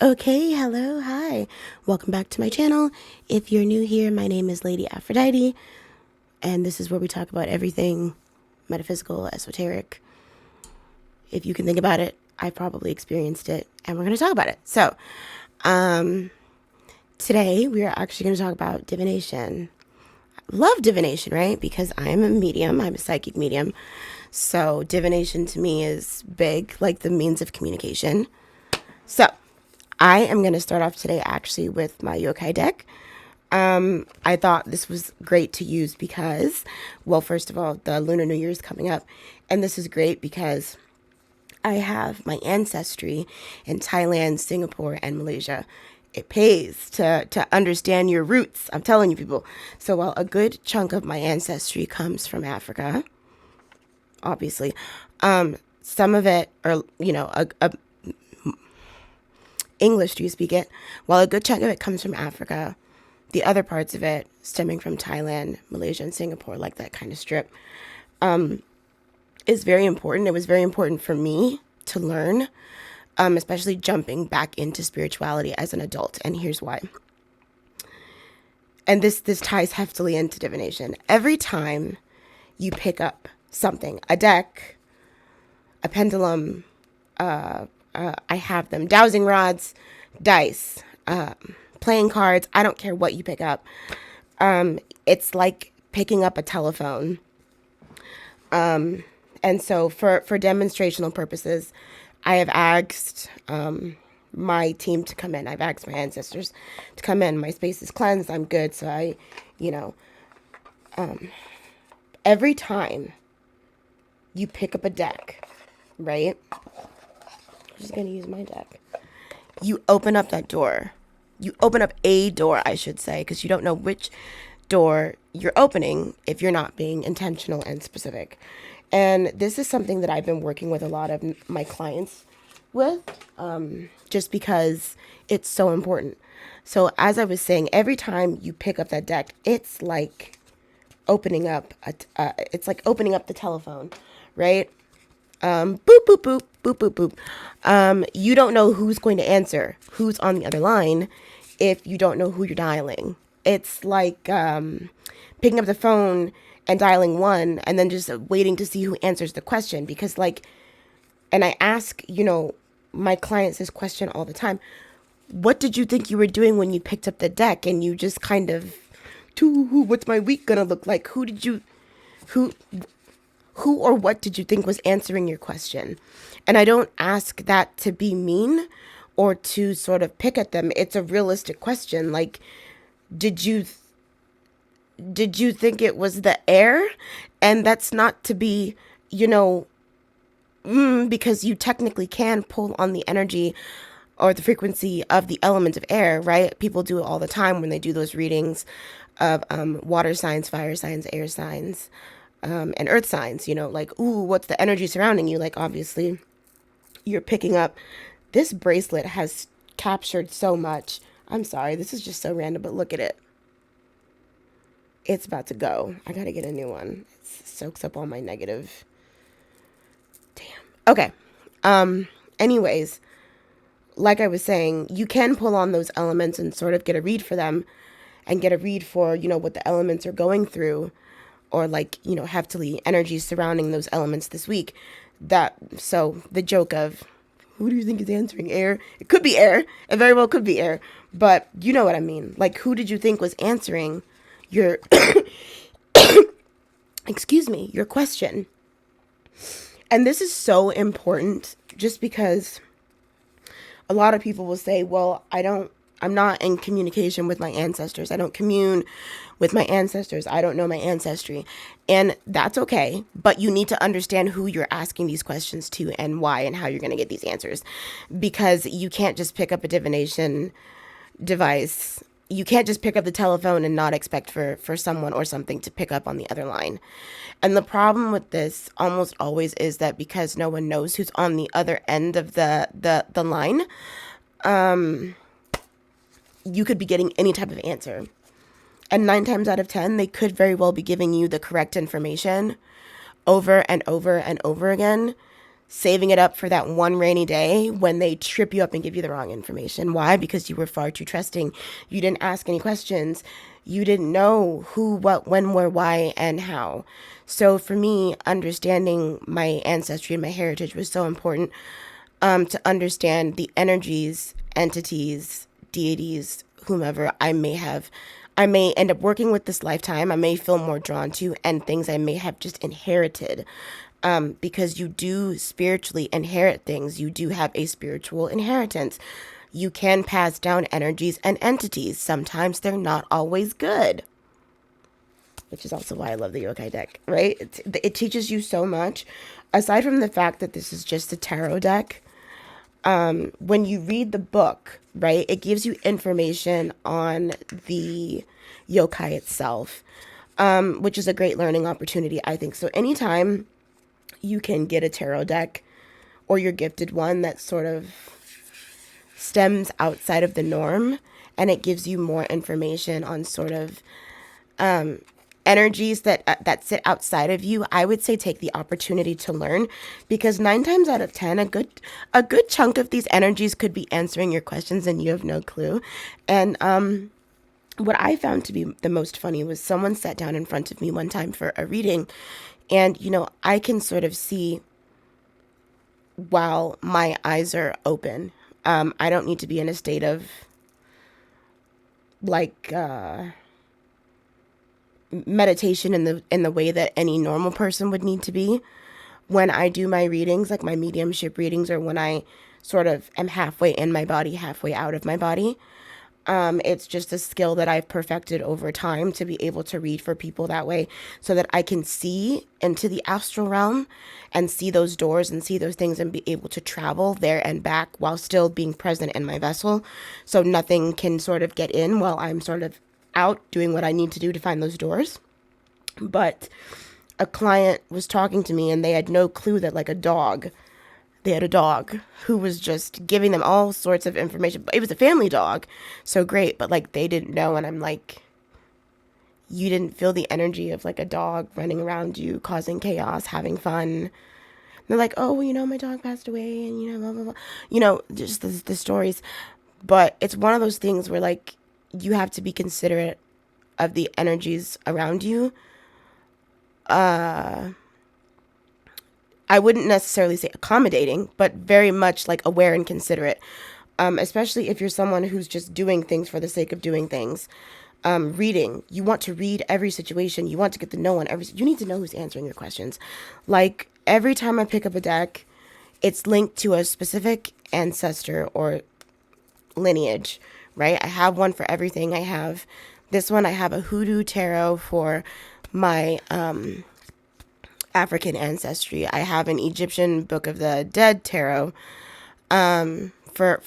Okay, hello, hi. Welcome back to my channel. If you're new here, my name is Lady Aphrodite, and this is where we talk about everything metaphysical, esoteric. If you can think about it, I probably experienced it, and we're going to talk about it. So, today we are actually going to talk about divination. Love divination, right? Because I'm a medium, I'm a psychic medium. So, divination to me is big, like the means of communication. So, I am going to start off today actually with my yokai deck. I thought this was great to use because, well, first of all, the Lunar New Year is coming up. And this is great because I have my ancestry in Thailand, Singapore, and Malaysia. It pays to understand your roots. I'm telling you, people. So while a good chunk of my ancestry comes from Africa, obviously, some of it, or, English, do you speak it? While a good chunk of it comes from Africa, the other parts of it stemming from Thailand, Malaysia, and Singapore, like that kind of strip, is very important. It was very important for me to learn, especially jumping back into spirituality as an adult. And here's why. And this ties heftily into divination. Every time you pick up something, a deck, a pendulum, I have them, dowsing rods, dice, playing cards. I don't care what you pick up. It's like picking up a telephone. And so for demonstrational purposes, I have asked my team to come in. I've asked my ancestors to come in. My space is cleansed. I'm good. So every time you pick up a deck, right? I'm just going to use my deck. You open up that door. You open up a door, I should say, because you don't know which door you're opening if you're not being intentional and specific. And this is something that I've been working with a lot of my clients with, just because it's so important. So as I was saying, every time you pick up that deck, it's like opening up the telephone, right? Boop, boop, boop, boop, boop, boop. You don't know who's going to answer, who's on the other line, if you don't know who you're dialing. It's like picking up the phone and dialing one and then just waiting to see who answers the question. Because and I ask, my clients this question all the time. What did you think you were doing when you picked up the deck? And you just kind of, what's my week gonna look like? Who or what did you think was answering your question? And I don't ask that to be mean or to sort of pick at them. It's a realistic question. Like, did you think it was the air? And that's not to be, because you technically can pull on the energy or the frequency of the element of air, right? People do it all the time when they do those readings of water signs, fire signs, air signs, and earth signs, like, ooh, what's the energy surrounding you? Like, obviously, you're picking up. This bracelet has captured so much. I'm sorry, this is just so random, but look at it. It's about to go. I gotta get a new one. It soaks up all my negative. Damn. Okay. Anyways, like I was saying, you can pull on those elements and sort of get a read for them and get a read for, what the elements are going through, or heftily energies surrounding those elements this week. So the joke of, who do you think is answering? Air? It could be air. It very well could be air. But you know what I mean. Like, who did you think was answering your, excuse me, your question? And this is so important just because a lot of people will say, well, I'm not in communication with my ancestors. I don't commune with my ancestors. I don't know my ancestry. And that's okay. But you need to understand who you're asking these questions to and why and how you're going to get these answers. Because you can't just pick up a divination device. You can't just pick up the telephone and not expect for someone or something to pick up on the other line. And the problem with this almost always is that because no one knows who's on the other end of the line, you could be getting any type of answer. And 9 times out of 10, they could very well be giving you the correct information over and over and over again, saving it up for that one rainy day when they trip you up and give you the wrong information. Why? Because you were far too trusting. You didn't ask any questions. You didn't know who, what, when, where, why, and how. So for me, understanding my ancestry and my heritage was so important, to understand the energies, entities, deities, whomever I may end up working with this lifetime, I may feel more drawn to, and things I may have just inherited. Because you do spiritually inherit things. You do have a spiritual inheritance. You can pass down energies and entities. Sometimes they're not always good. Which is also why I love the yokai deck, right? It teaches you so much. Aside from the fact that this is just a tarot deck, when you read the book, right, it gives you information on the yokai itself, which is a great learning opportunity, I think. So anytime you can get a tarot deck, or you're gifted one that sort of stems outside of the norm, and it gives you more information on sort of energies that sit outside of you, I would say take the opportunity to learn, because 9 times out of 10, a good chunk of these energies could be answering your questions and you have no clue. And what I found to be the most funny was someone sat down in front of me one time for a reading, and I can sort of see while my eyes are open. I don't need to be in a state of like meditation in the way that any normal person would need to be when I do my readings, like my mediumship readings, or when I sort of am halfway in my body, halfway out of my body. It's just a skill that I've perfected over time to be able to read for people that way, so that I can see into the astral realm and see those doors and see those things and be able to travel there and back while still being present in my vessel. So nothing can sort of get in while I'm sort of out doing what I need to do to find those doors. But a client was talking to me and they had no clue that they had a dog who was just giving them all sorts of information. It was a family dog, so great, but like they didn't know. And I'm like, you didn't feel the energy of like a dog running around you, causing chaos, having fun. And they're like, oh, well, my dog passed away, and blah blah blah. Just the stories. But it's one of those things where like you have to be considerate of the energies around you. I wouldn't necessarily say accommodating, but very much like aware and considerate, especially if you're someone who's just doing things for the sake of doing things. Reading, you want to read every situation. You want to get to know you need to know who's answering your questions. Like every time I pick up a deck, it's linked to a specific ancestor or lineage, right? I have one for everything. I have this one. I have a hoodoo tarot for my, African ancestry. I have an Egyptian Book of the Dead tarot, for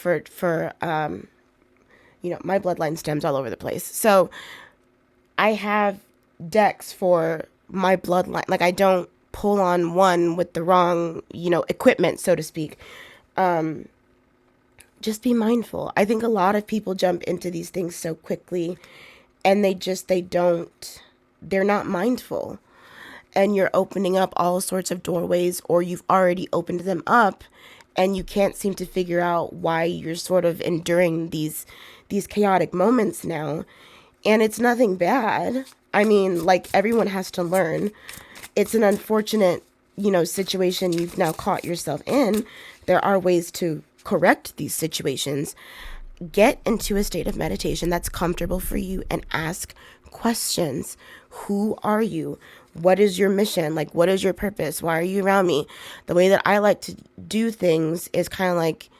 my bloodline stems all over the place. So I have decks for my bloodline. Like I don't pull on one with the wrong, equipment, so to speak. Just be mindful. I think a lot of people jump into these things so quickly and they're not mindful. And you're opening up all sorts of doorways, or you've already opened them up and you can't seem to figure out why you're sort of enduring these chaotic moments now. And it's nothing bad. I mean, like everyone has to learn. It's an unfortunate, situation you've now caught yourself in. There are ways to correct these situations. Get into a state of meditation that's comfortable for you and ask questions. Who are you? What is your mission? Like, what is your purpose? Why are you around me? The way that I like to do things is kind of like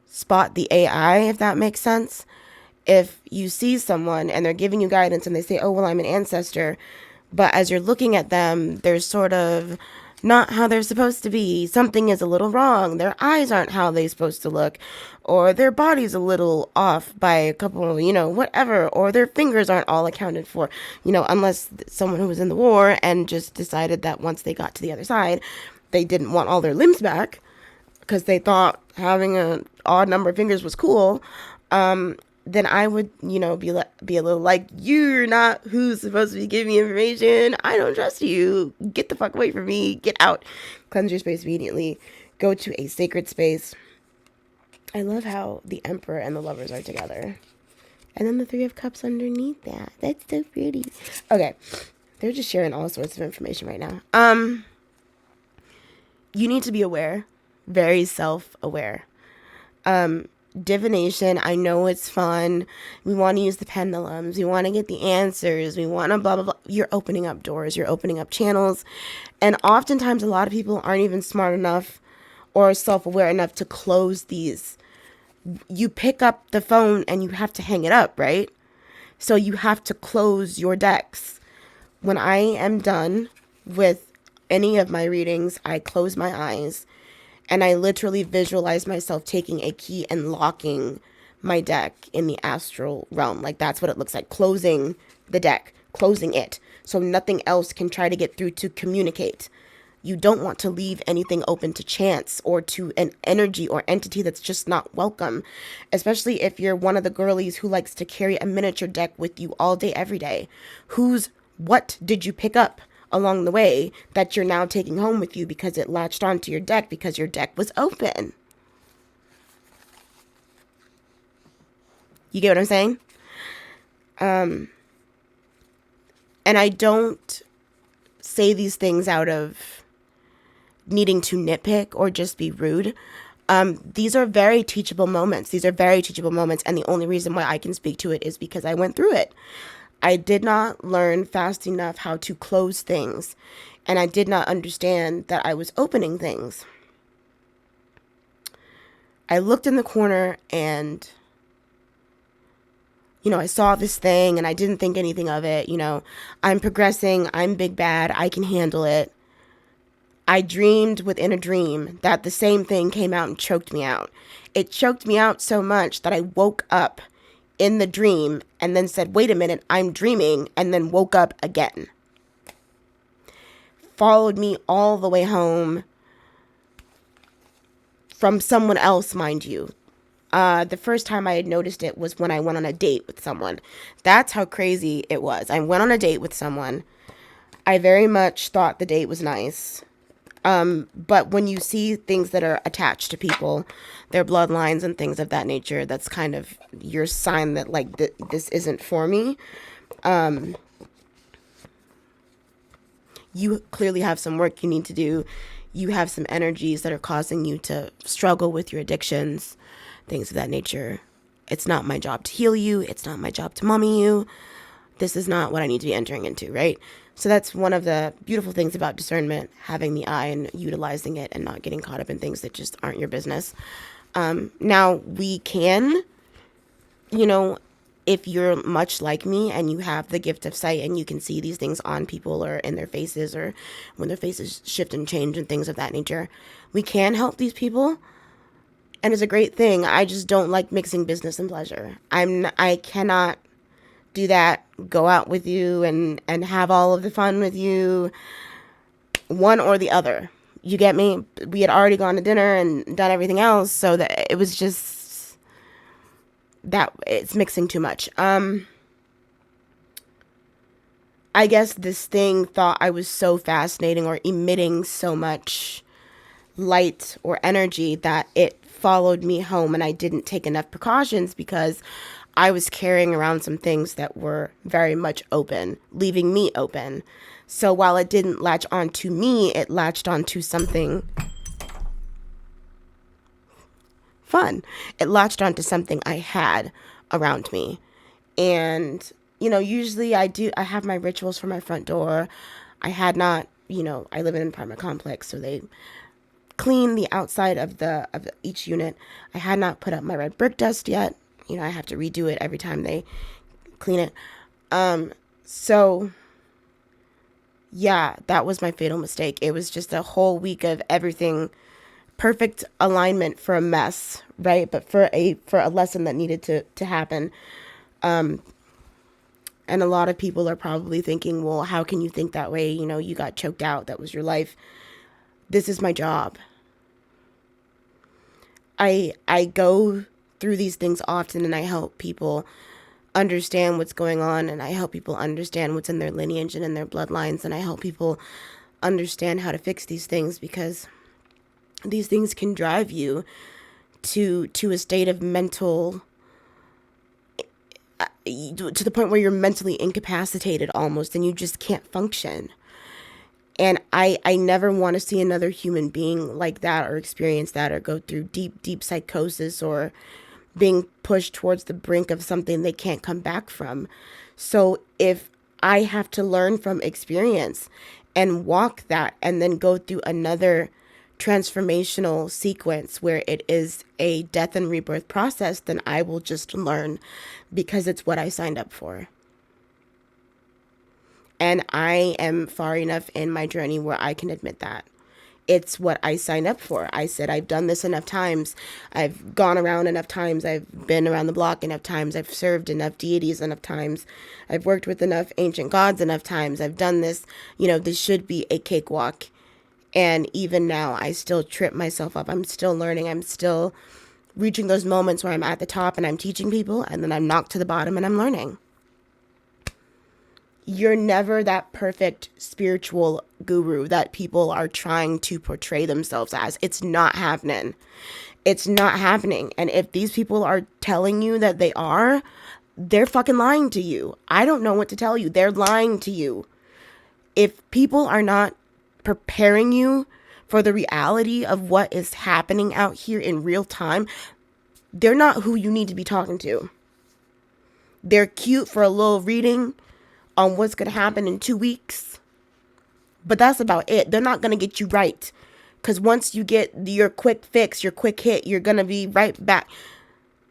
spot the AI, if that makes sense. If you see someone and they're giving you guidance and they say, oh, well, I'm an ancestor, but as you're looking at them, they're sort of not how they're supposed to be. Something is a little wrong. Their eyes aren't how they're supposed to look, or their body's a little off by a couple, whatever, or their fingers aren't all accounted for, unless someone who was in the war and just decided that once they got to the other side, they didn't want all their limbs back because they thought having an odd number of fingers was cool. Then I would, be a little like, you're not who's supposed to be giving me information. I don't trust you. Get the fuck away from me. Get out. Cleanse your space immediately. Go to a sacred space. I love how the Emperor and the Lovers are together. And then the Three of Cups underneath that. That's so pretty. Okay. They're just sharing all sorts of information right now. You need to be aware. Very self-aware. Divination, I know it's fun. We want to use the pendulums. We want to get the answers. We want to blah, blah, blah. You're opening up doors. You're opening up channels. And oftentimes a lot of people aren't even smart enough or self-aware enough to close these. You pick up the phone and you have to hang it up, right? So you have to close your decks. When I am done with any of my readings, I close my eyes and I literally visualize myself taking a key and locking my deck in the astral realm. Like, that's what it looks like. Closing the deck, closing it, so nothing else can try to get through to communicate. You don't want to leave anything open to chance or to an energy or entity that's just not welcome, especially if you're one of the girlies who likes to carry a miniature deck with you all day, every day. What did you pick up along the way that you're now taking home with you because it latched onto your deck because your deck was open? You get what I'm saying? And I don't say these things out of needing to nitpick or just be rude. These are very teachable moments. And the only reason why I can speak to it is because I went through it. I did not learn fast enough how to close things, and I did not understand that I was opening things. I looked in the corner and, I saw this thing and I didn't think anything of it. I'm progressing. I'm big bad. I can handle it. I dreamed within a dream that the same thing came out and choked me out. It choked me out so much that I woke up in the dream and then said, wait a minute, I'm dreaming, and then woke up again. Followed me all the way home from someone else, mind you. The first time I had noticed it was when I went on a date with someone. That's how crazy it was. I went on a date with someone. I very much thought the date was nice. But when you see things that are attached to people, their bloodlines and things of that nature, that's kind of your sign that, like, this isn't for me. You clearly have some work you need to do. You have some energies that are causing you to struggle with your addictions, things of that nature. It's not my job to heal you. It's not my job to mommy you. This is not what I need to be entering into, right? So that's one of the beautiful things about discernment, having the eye and utilizing it and not getting caught up in things that just aren't your business. Now, we can, if you're much like me and you have the gift of sight and you can see these things on people or in their faces or when their faces shift and change and things of that nature, we can help these people. And it's a great thing. I just don't like mixing business and pleasure. I cannot do that, go out with you and have all of the fun with you, one or the other. You get me? We had already gone to dinner and done everything else, so that it was just that it's mixing too much. I guess this thing thought I was so fascinating or emitting so much light or energy that it followed me home, and I didn't take enough precautions because I was carrying around some things that were very much open, leaving me open. So while it didn't latch onto me, it latched onto something fun. It latched onto something I had around me. And, usually I have my rituals for my front door. I had not, I live in an apartment complex, so they clean the outside of each unit. I had not put up my red brick dust yet. I have to redo it every time they clean it. So yeah, that was my fatal mistake. It was just a whole week of everything, perfect alignment for a mess, right? But for a lesson that needed to happen. And a lot of people are probably thinking, well, how can you think that way? You got choked out. That was your life. This is my job. I go through these things often, and I help people understand what's going on, and I help people understand what's in their lineage and in their bloodlines, and I help people understand how to fix these things, because these things can drive you to a state of mental, to the point where you're mentally incapacitated almost, and you just can't function. And I never want to see another human being like that, or experience that, or go through deep psychosis, or being pushed towards the brink of something they can't come back from. So if I have to learn from experience and walk that, and then go through another transformational sequence where it is a death and rebirth process, then I will just learn, because it's what I signed up for. And I am far enough in my journey where I can admit that. It's what I signed up for. I said, I've done this enough times. I've gone around enough times. I've been around the block enough times. I've served enough deities enough times. I've worked with enough ancient gods enough times. I've done this. This should be a cakewalk. And even now, I still trip myself up. I'm still learning. I'm still reaching those moments where I'm at the top and I'm teaching people, and then I'm knocked to the bottom and I'm learning. You're never that perfect spiritual guru that people are trying to portray themselves as. It's not happening. It's not happening. And if these people are telling you that they are, they're fucking lying to you. I don't know what to tell you. They're lying to you. If people are not preparing you for the reality of what is happening out here in real time, they're not who you need to be talking to. They're cute for a little reading on what's going to happen in 2 weeks. But that's about it. They're not going to get you right. Because once you get your quick fix, your quick hit, you're going to be right back.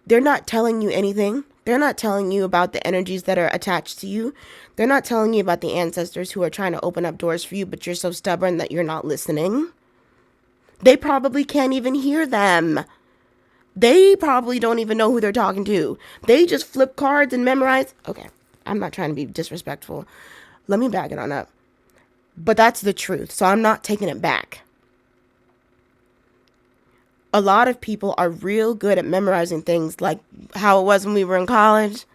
They're not telling you anything. They're not telling you about the energies that are attached to you. They're not telling you about the ancestors who are trying to open up doors for you, but you're so stubborn that you're not listening. They probably can't even hear them. They probably don't even know who they're talking to. They just flip cards and memorize. Okay. I'm not trying to be disrespectful. Let me back it on up. But that's the truth. So I'm not taking it back. A lot of people are real good at memorizing things, like how it was when we were in college.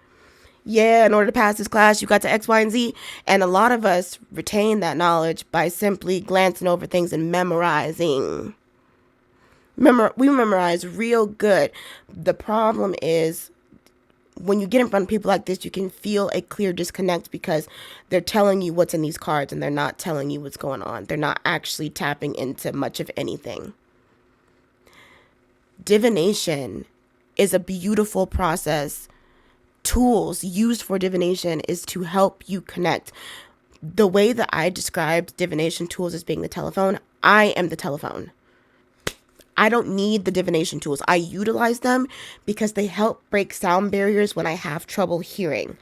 Yeah, in order to pass this class, you got to X, Y, and Z. And a lot of us retain that knowledge by simply glancing over things and memorizing. We memorize real good. The problem is, when you get in front of people like this, you can feel a clear disconnect, because they're telling you what's in these cards and they're not telling you what's going on. They're not actually tapping into much of anything. Divination is a beautiful process. Tools used for divination is to help you connect. The way that I described divination tools as being the telephone, I am the telephone. I don't need the divination tools. I utilize them because they help break sound barriers when I have trouble hearing.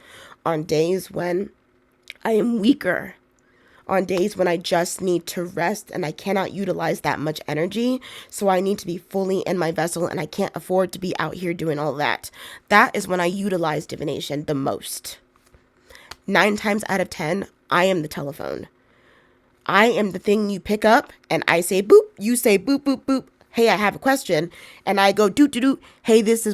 On days when I am weaker, on days when I just need to rest and I cannot utilize that much energy, so I need to be fully in my vessel and I can't afford to be out here doing all that. That is when I utilize divination the most. 9 times out of 10, I am the telephone. I am the thing you pick up and I say boop, you say boop, boop, boop. Hey, I have a question. And I go, doot, doot, doot. Hey, this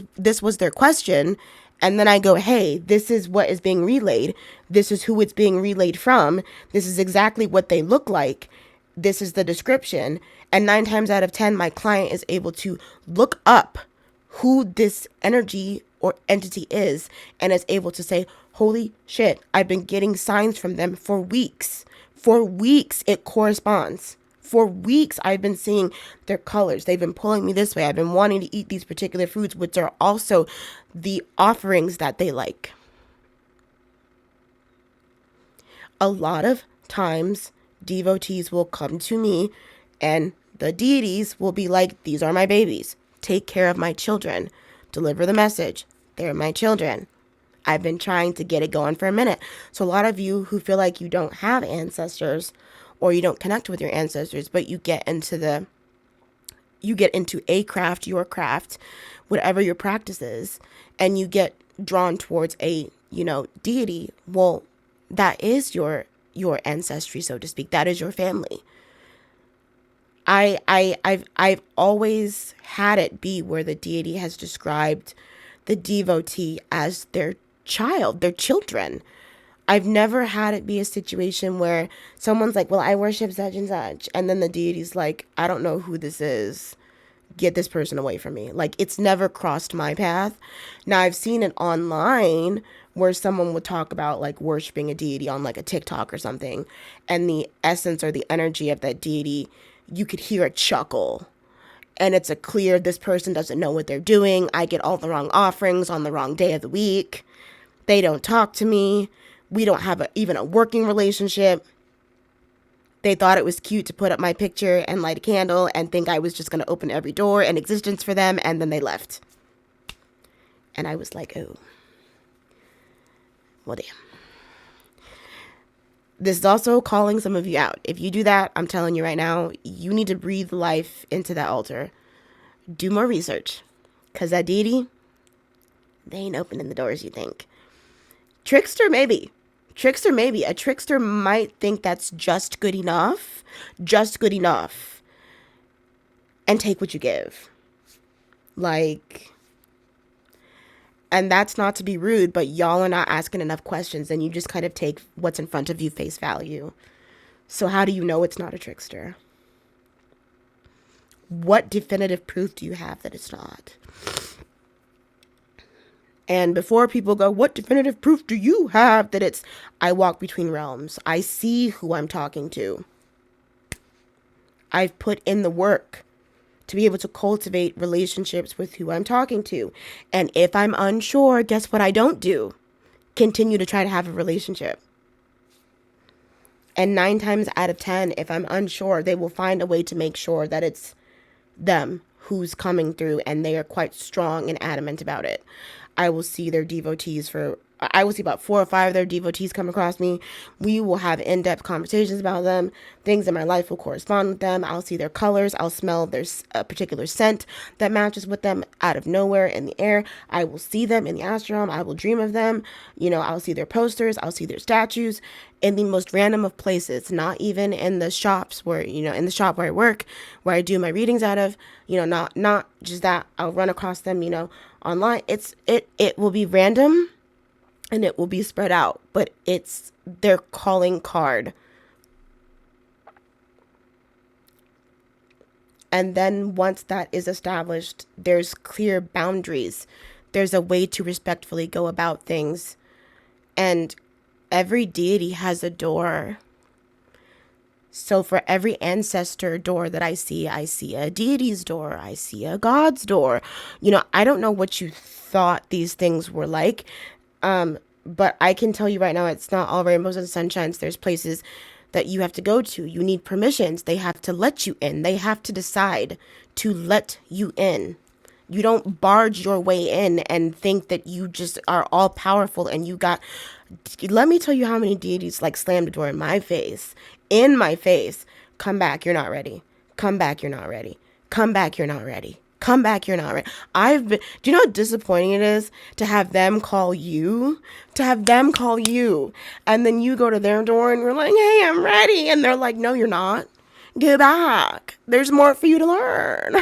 was their question. And then I go, hey, this is what is being relayed. This is who it's being relayed from. This is exactly what they look like. This is the description. And 9 times out of 10, my client is able to look up who this energy or entity is and is able to say, holy shit, I've been getting signs from them for weeks. For weeks, it corresponds. For weeks, I've been seeing their colors. They've been pulling me this way. I've been wanting to eat these particular foods, which are also the offerings that they like. A lot of times, devotees will come to me and the deities will be like, these are my babies. Take care of my children. Deliver the message. They're my children. I've been trying to get it going for a minute. So a lot of you who feel like you don't have ancestors, or you don't connect with your ancestors, but you get into a craft, your craft, whatever your practice is, and you get drawn towards a, deity. Well, that is your ancestry, so to speak. That is your family. I've always had it be where the deity has described the devotee as their child, their children. I've never had it be a situation where someone's like, well, I worship such and such. And then the deity's like, I don't know who this is. get this person away from me. Like, it's never crossed my path. Now, I've seen it online where someone would talk about like worshiping a deity on like a TikTok or something, and the essence or the energy of that deity, you could hear a chuckle. And it's a clear, this person doesn't know what they're doing. I get all the wrong offerings on the wrong day of the week. They don't talk to me. We don't have even a working relationship. They thought it was cute to put up my picture and light a candle and think I was just going to open every door in existence for them. And then they left. And I was like, oh, well, damn. This is also calling some of you out. If you do that, I'm telling you right now, you need to breathe life into that altar. Do more research. Because that deity, they ain't opening the doors you think. Trickster, maybe. A trickster might think that's just good enough. And take what you give. Like, and that's not to be rude, but y'all are not asking enough questions, and you just kind of take what's in front of you face value. So how do you know it's not a trickster? What definitive proof do you have that it's not? And before people go, what definitive proof do you have that it's, I walk between realms. I see who I'm talking to. I've put in the work to be able to cultivate relationships with who I'm talking to. And if I'm unsure, guess what I don't do? Continue to try to have a relationship. And 9 times out of 10, if I'm unsure, they will find a way to make sure that it's them who's coming through, and they are quite strong and adamant about it. I will see about 4 or 5 of their devotees come across me. We will have in-depth conversations about them. Things in my life will correspond with them. I'll see their colors. I'll smell their particular scent that matches with them out of nowhere in the air. I will see them in the astral realm. I will dream of them. I'll see their posters. I'll see their statues in the most random of places, not even in the shops where, in the shop where I work, where I do my readings out of, not just that. I'll run across them, online. It will be random. And it will be spread out, but it's their calling card. And then once that is established, there's clear boundaries. There's a way to respectfully go about things. And every deity has a door. So for every ancestor door that I see a deity's door. I see a god's door. I don't know what you thought these things were like. But I can tell you right now, it's not all rainbows and sunshines. There's places that you have to go to. You need permissions. They have to let you in. They have to decide to let you in. You don't barge your way in and think that you just are all powerful and you got, let me tell you how many deities like slammed the door in my face. Come back, you're not ready. Come back, you're not ready. Come back, you're not ready. Come back, you're not ready. Do you know how disappointing it is to have them call you? And then you go to their door and you're like, hey, I'm ready. And they're like, no, you're not. Go back. There's more for you to learn.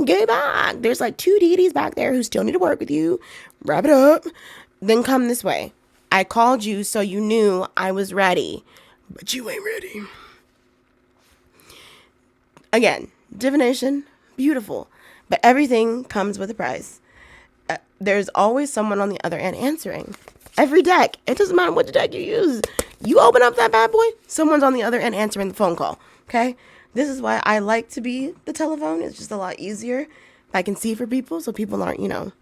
Go back. There's like 2 deities back there who still need to work with you. Wrap it up. Then come this way. I called you so you knew I was ready. But you ain't ready. Again, divination, beautiful. But everything comes with a price. There's always someone on the other end answering. Every deck. It doesn't matter what deck you use. You open up that bad boy, someone's on the other end answering the phone call. Okay? This is why I like to be the telephone. It's just a lot easier if I can see for people so people aren't,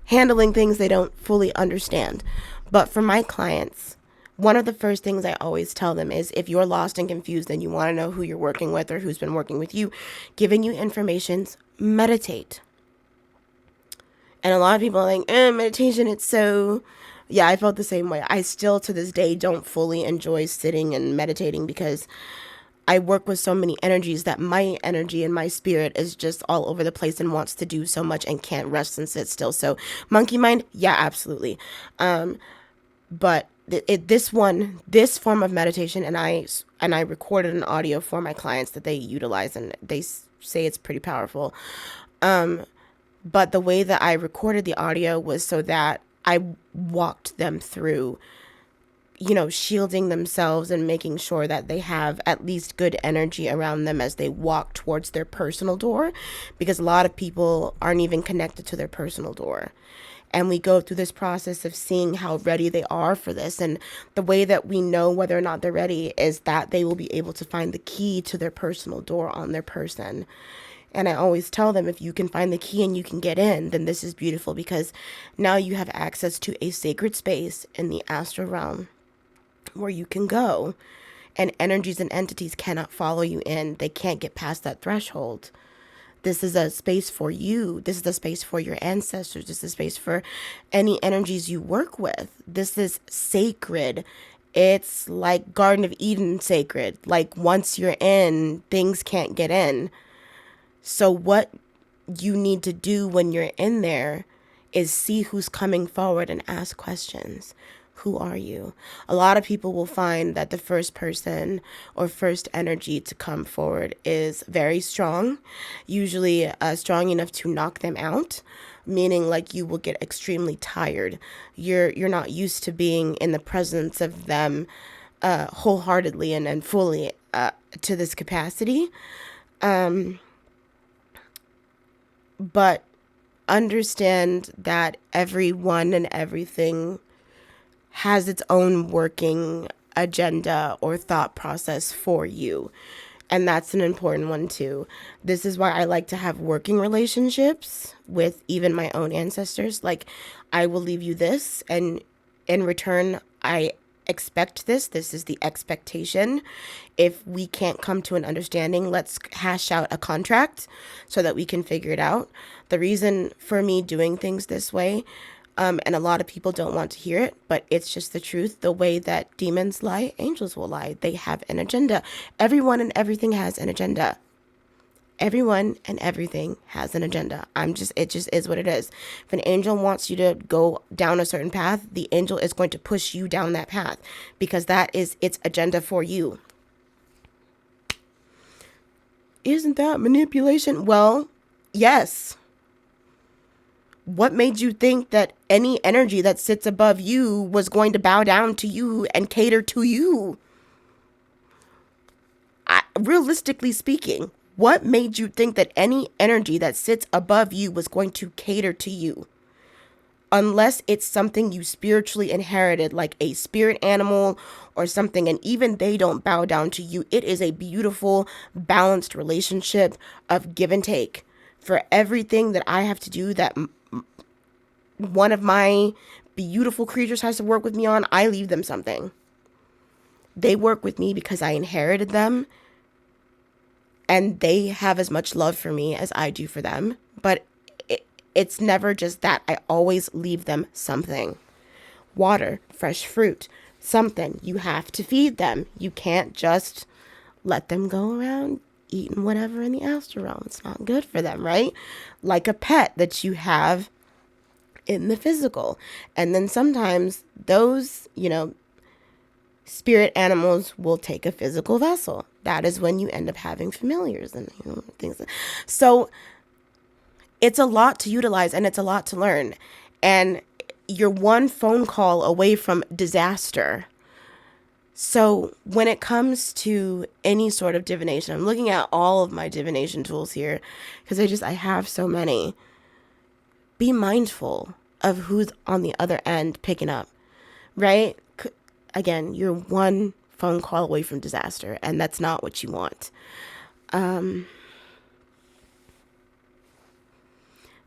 handling things they don't fully understand. But for my clients, one of the first things I always tell them is if you're lost and confused and you want to know who you're working with or who's been working with you, giving you information, meditate. And a lot of people are like, meditation, it's so... Yeah, I felt the same way. I still, to this day, don't fully enjoy sitting and meditating because I work with so many energies that my energy and my spirit is just all over the place and wants to do so much and can't rest and sit still. So monkey mind, yeah, absolutely. But this form of meditation, and I recorded an audio for my clients that they utilize, and they say it's pretty powerful. But the way that I recorded the audio was so that I walked them through shielding themselves and making sure that they have at least good energy around them as they walk towards their personal door, because a lot of people aren't even connected to their personal door. And we go through this process of seeing how ready they are for this. And the way that we know whether or not they're ready is that they will be able to find the key to their personal door on their person. And I always tell them, if you can find the key and you can get in, then this is beautiful, because now you have access to a sacred space in the astral realm where you can go, and energies and entities cannot follow you in. They can't get past that threshold. This is a space for you. This is a space for your ancestors. This is a space for any energies you work with. This is sacred. It's like Garden of Eden sacred. Like, once you're in, things can't get in. So what you need to do when you're in there is see who's coming forward and ask questions. Who are you? A lot of people will find that the first person or first energy to come forward is very strong, usually strong enough to knock them out, meaning like you will get extremely tired. You're not used to being in the presence of them wholeheartedly and fully to this capacity. But understand that everyone and everything has its own working agenda or thought process for you. And that's an important one too. This is why I like to have working relationships with even my own ancestors. Like, I will leave you this, and in return, I expect this. This is the expectation. If we can't come to an understanding, let's hash out a contract so that we can figure it out. The reason for me doing things this way, and a lot of people don't want to hear it, but it's just the truth. The way that demons lie, angels will lie. They have an agenda. Everyone and everything has an agenda. Everyone and everything has an agenda. It just is what it is. If an angel wants you to go down a certain path, the angel is going to push you down that path, because that is its agenda for you. Isn't that manipulation? Well, yes. What made you think that any energy that sits above you was going to bow down to you and cater to you? Realistically speaking, what made you think that any energy that sits above you was going to cater to you? Unless it's something you spiritually inherited, like a spirit animal or something, and even they don't bow down to you. It is a beautiful, balanced relationship of give and take. For everything that I have to do that one of my beautiful creatures has to work with me on, I leave them something. They work with me because I inherited them, and they have as much love for me as I do for them. But it's never just that. I always leave them something. Water, fresh fruit, something. You have to feed them. You can't just let them go around eating whatever in the astral realm. It's not good for them, right? Like a pet that you have in the physical. And then sometimes those, spirit animals will take a physical vessel. That is when you end up having familiars and things. So it's a lot to utilize, and it's a lot to learn. And you're one phone call away from disaster. So when it comes to any sort of divination, I'm looking at all of my divination tools here because I have so many. Be mindful of who's on the other end picking up, right? Again, you're one phone call away from disaster, and that's not what you want.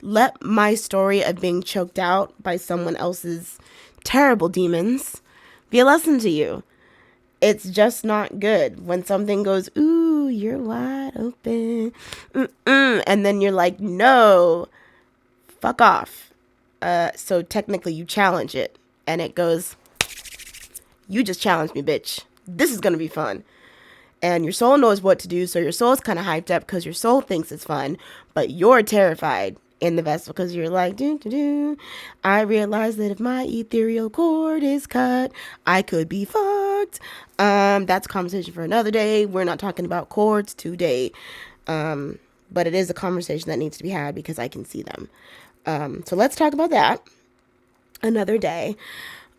Let my story of being choked out by someone else's terrible demons be a lesson to you. It's just not good when something goes, ooh, you're wide open. And then you're like, no, fuck off. So technically you challenge it, and it goes, you just challenged me, bitch. This is going to be fun. And your soul knows what to do, so your soul's kind of hyped up because your soul thinks it's fun, but you're terrified in the vessel because you're like, I realize that if my ethereal cord is cut, I could be fucked. That's a conversation for another day. We're not talking about cords today. But it is a conversation that needs to be had because I can see them. So let's talk about that another day.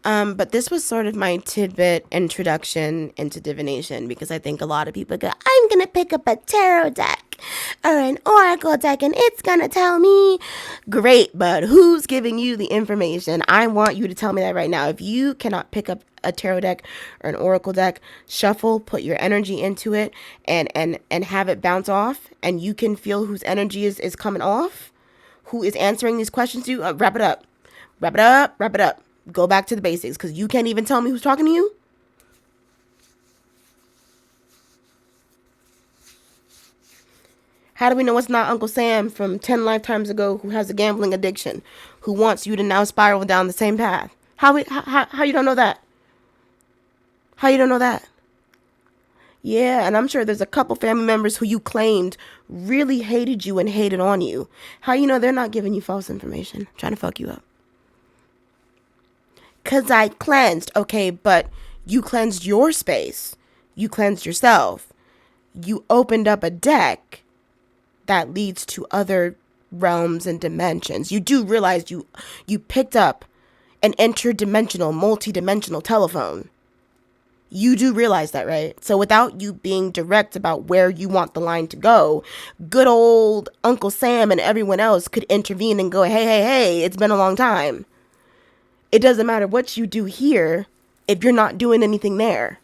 But this was sort of my tidbit introduction into divination, because I think a lot of people go, I'm going to pick up a tarot deck or an oracle deck and it's going to tell me. Great, but who's giving you the information? I want you to tell me that right now. If you cannot pick up a tarot deck or an oracle deck, shuffle, put your energy into it and have it bounce off, and you can feel whose energy is coming off, who is answering these questions to you, wrap it up. Wrap it up, wrap it up. Go back to the basics, because you can't even tell me who's talking to you. How do we know it's not Uncle Sam from 10 lifetimes ago who has a gambling addiction, who wants you to now spiral down the same path? How you don't know that? How you don't know that? Yeah, and I'm sure there's a couple family members who you claimed really hated you and hated on you. How you know they're not giving you false information, trying to fuck you up? Because I cleansed. Okay, but you cleansed your space. You cleansed yourself. You opened up a deck that leads to other realms and dimensions. You do realize you picked up an interdimensional, multi-dimensional telephone. You do realize that, right? So without you being direct about where you want the line to go, good old Uncle Sam and everyone else could intervene and go, hey, it's been a long time. It doesn't matter what you do here if you're not doing anything there.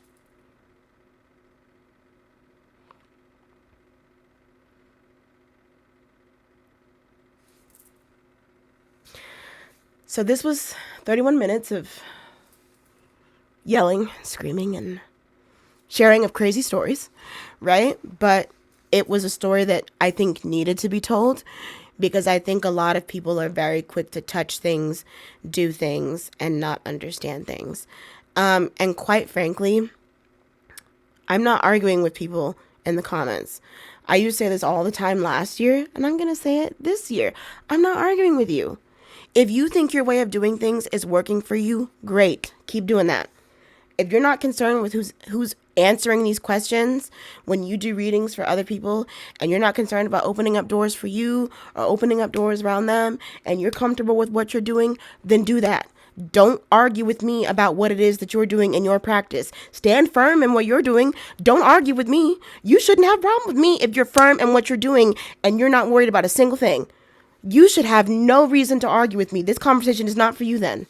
So this was 31 minutes of yelling, screaming, and sharing of crazy stories, right? But it was a story that I think needed to be told, because I think a lot of people are very quick to touch things, do things, and not understand things. And quite frankly, I'm not arguing with people in the comments. I used to say this all the time last year, and I'm going to say it this year. I'm not arguing with you. If you think your way of doing things is working for you, great. Keep doing that. If you're not concerned with who's answering these questions when you do readings for other people, and you're not concerned about opening up doors for you or opening up doors around them, and you're comfortable with what you're doing, then do that. Don't argue with me about what it is that you're doing in your practice. Stand firm in what you're doing. Don't argue with me. You shouldn't have a problem with me if you're firm in what you're doing and you're not worried about a single thing. You should have no reason to argue with me. This conversation is not for you then.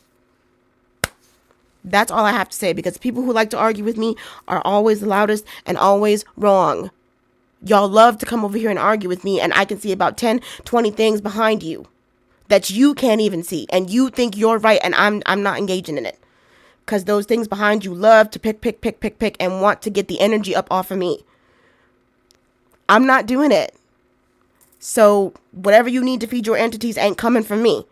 That's all I have to say, because people who like to argue with me are always the loudest and always wrong. Y'all love to come over here and argue with me, and I can see about 10, 20 things behind you that you can't even see, and you think you're right, and I'm not engaging in it. Because those things behind you love to pick, and want to get the energy up off of me. I'm not doing it. So whatever you need to feed your entities ain't coming from me.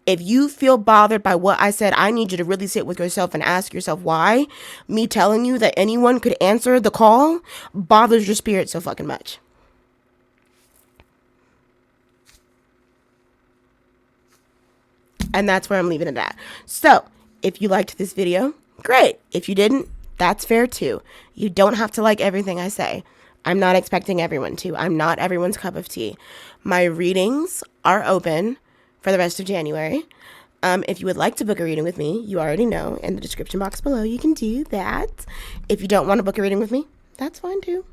If you feel bothered by what I said, I need you to really sit with yourself and ask yourself why me telling you that anyone could answer the call bothers your spirit so fucking much. And that's where I'm leaving it at. So if you liked this video, great. If you didn't, that's fair too. You don't have to like everything I say. I'm not expecting everyone to. I'm not everyone's cup of tea. My readings are open for the rest of January. If you would like to book a reading with me, you already know in the description box below, you can do that. If you don't want to book a reading with me, that's fine too.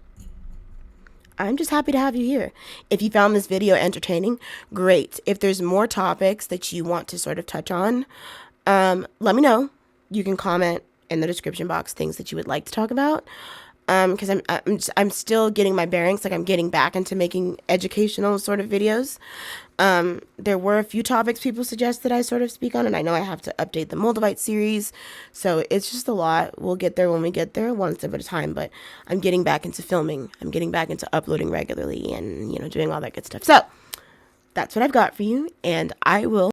I'm just happy to have you here. If you found this video entertaining, great. If there's more topics that you want to sort of touch on, let me know. You can comment in the description box things that you would like to talk about. Because I'm still getting my bearings, like I'm getting back into making educational sort of videos. There were a few topics people suggest that I sort of speak on, and I know I have to update the Moldavite series, so it's just a lot. We'll get there when we get there, one step at a time, but I'm getting back into filming. I'm getting back into uploading regularly and, doing all that good stuff. So that's what I've got for you, and I will